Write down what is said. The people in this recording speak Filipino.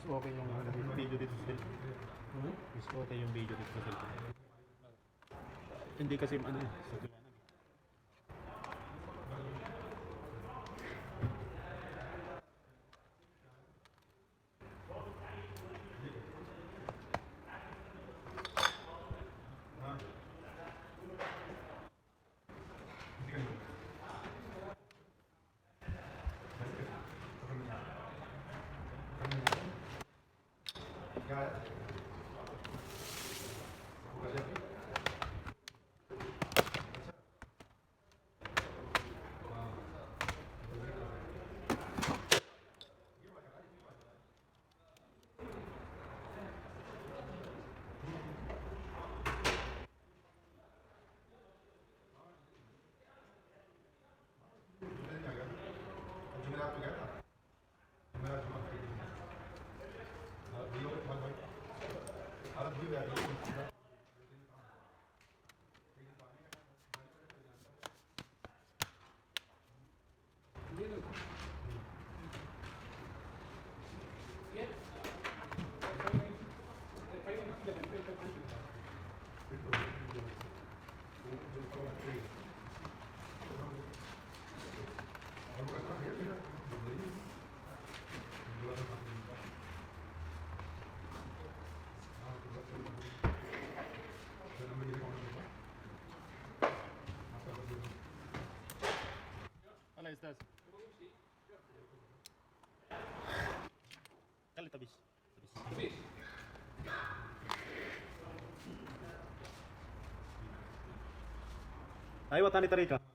okay yung Video dito sa cellphone. Mas okay yung video dito sa cellphone. Hindi kasi ano eh, sa liwanag. Hola, ¿estás? Dale, Tabis. Tabis. Ay, watan ni Tarika.